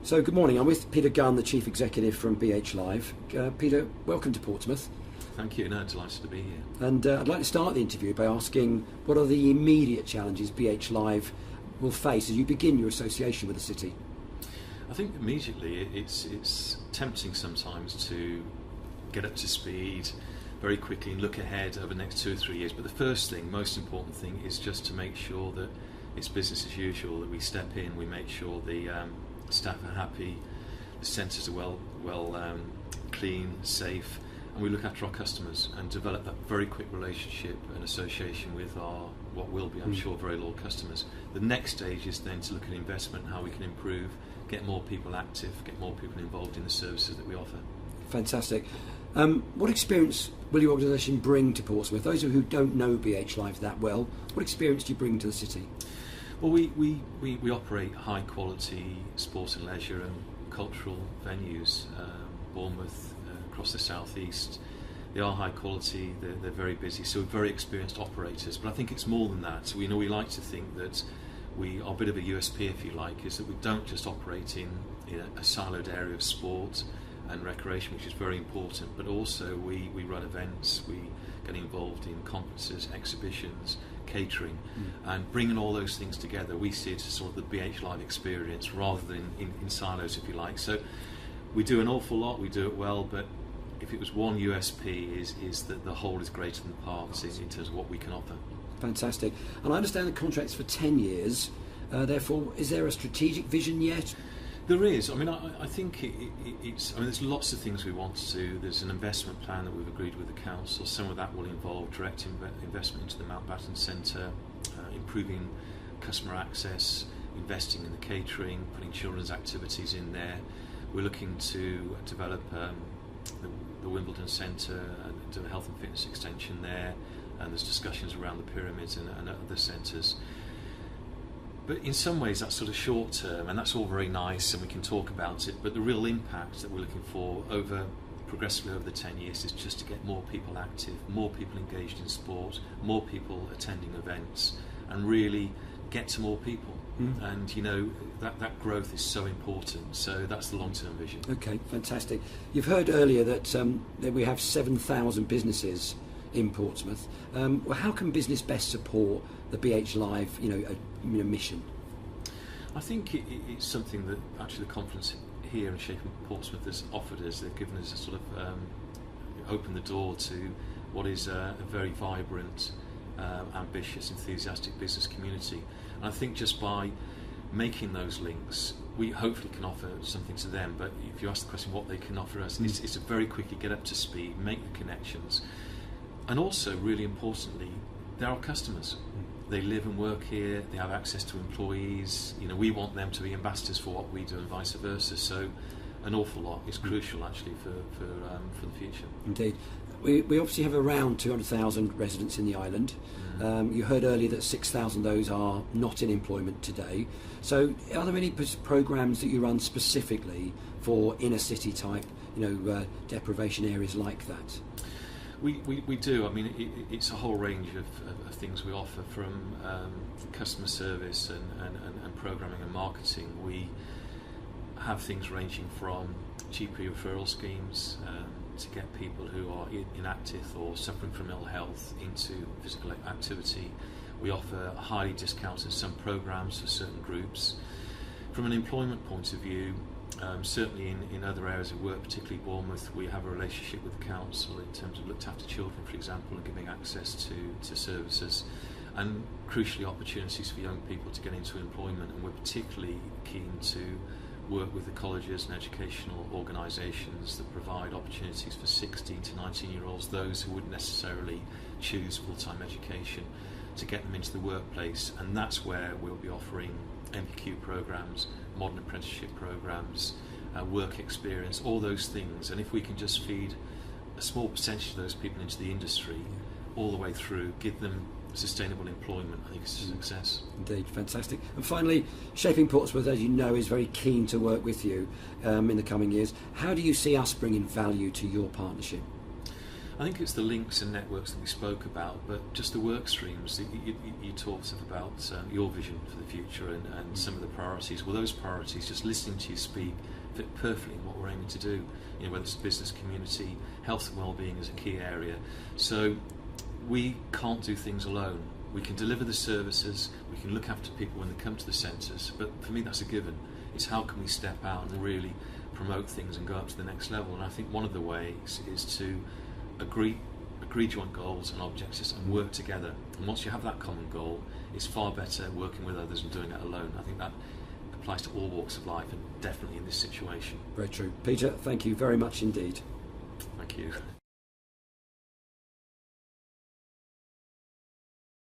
So good morning, I'm with Peter Gunn, the Chief Executive from BH Live. Peter, welcome to Portsmouth. Thank you, delighted to be here. And I'd like to start the interview by asking what are the immediate challenges BH Live will face as you begin your association with the city? I think immediately it's tempting sometimes to get up to speed very quickly and look ahead over the next 2 or 3 years, but the first thing, most important thing, is just to make sure that it's business as usual, that we step in, we make sure the staff are happy, the centres are well clean, safe, and we look after our customers and develop that very quick relationship and association with our, what will be, I'm sure, very loyal customers. The next stage is then to look at investment and how we can improve, get more people active, get more people involved in the services that we offer. Fantastic. What experience will your organisation bring to Portsmouth? Those who don't know BH Live that well, what experience do you bring to the city? Well, we operate high quality sports and leisure and cultural venues, Bournemouth, across the southeast. They are high quality, they're very busy, so we're very experienced operators, but I think it's more than that. We like to think that our bit of a USP, if you like, is that we don't just operate in a siloed area of sport and recreation, which is very important, but also we run events, we get involved in conferences, exhibitions, catering, and bringing all those things together, we see it as sort of the BH Live experience rather than in silos, if you like. So we do an awful lot, we do it well, but if it was one USP is that the whole is greater than the parts in terms of what we can offer. Fantastic. And I understand the contract's for 10 years, therefore is there a strategic vision yet? There is. I mean, I think it's. I mean, there's lots of things we want to do. There's an investment plan that we've agreed with the council. Some of that will involve direct investment into the Mountbatten Centre, improving customer access, investing in the catering, putting children's activities in there. We're looking to develop the Wimbledon Centre and do a health and fitness extension there. And there's discussions around the pyramids and other centres. But in some ways that's sort of short term, and that's all very nice and we can talk about it, but the real impact that we're looking for progressively over the 10 years is just to get more people active, more people engaged in sport, more people attending events, and really get to more people. And that growth is so important, so that's the long-term vision. Okay, fantastic. You've heard earlier that we have 7,000 businesses in Portsmouth. Well, how can business best support the BH Live mission? I think it's something that actually the conference here in Shaping Portsmouth has offered us. They've given us a sort of opened the door to what is a very vibrant, ambitious, enthusiastic business community. And I think just by making those links, we hopefully can offer something to them. But if you ask the question what they can offer us, it's to very quickly get up to speed, make the connections, and also, really importantly, they're our customers. They live and work here, they have access to employees, we want them to be ambassadors for what we do and vice versa, so an awful lot is crucial actually for the future. Indeed. We obviously have around 200,000 residents in the island. You heard earlier that 6,000 of those are not in employment today. So are there any programmes that you run specifically for inner city type, deprivation areas like that? We do. I mean, it's a whole range of things we offer, from customer service and programming and marketing. We have things ranging from GP referral schemes to get people who are inactive or suffering from ill health into physical activity. We offer highly discounted some programs for certain groups. From an employment point of view, certainly in other areas of work, particularly Bournemouth, we have a relationship with the council in terms of looked after children, for example, and giving access to services, and crucially opportunities for young people to get into employment. And we're particularly keen to work with the colleges and educational organisations that provide opportunities for 16 to 19-year-olds, those who wouldn't necessarily choose full-time education, to get them into the workplace. And that's where we'll be offering MPQ programmes, modern apprenticeship programmes, work experience, all those things. And if we can just feed a small percentage of those people into the industry all the way through, give them sustainable employment, I think it's a success. Indeed, fantastic. And finally, Shaping Portsmouth, as you know, is very keen to work with you in the coming years. How do you see us bringing value to your partnership? I think it's the links and networks that we spoke about, but just the work streams. You talked about your vision for the future and some of the priorities. Well, those priorities, just listening to you speak, fit perfectly in what we're aiming to do. Whether it's business, community, health and well-being is a key area. So we can't do things alone. We can deliver the services, we can look after people when they come to the centres, but for me that's a given. It's how can we step out and really promote things and go up to the next level. And I think one of the ways is to agree joint goals and objectives and work together. And once you have that common goal, it's far better working with others than doing it alone. I think that applies to all walks of life, and definitely in this situation. Very true. Peter, thank you very much indeed. Thank you.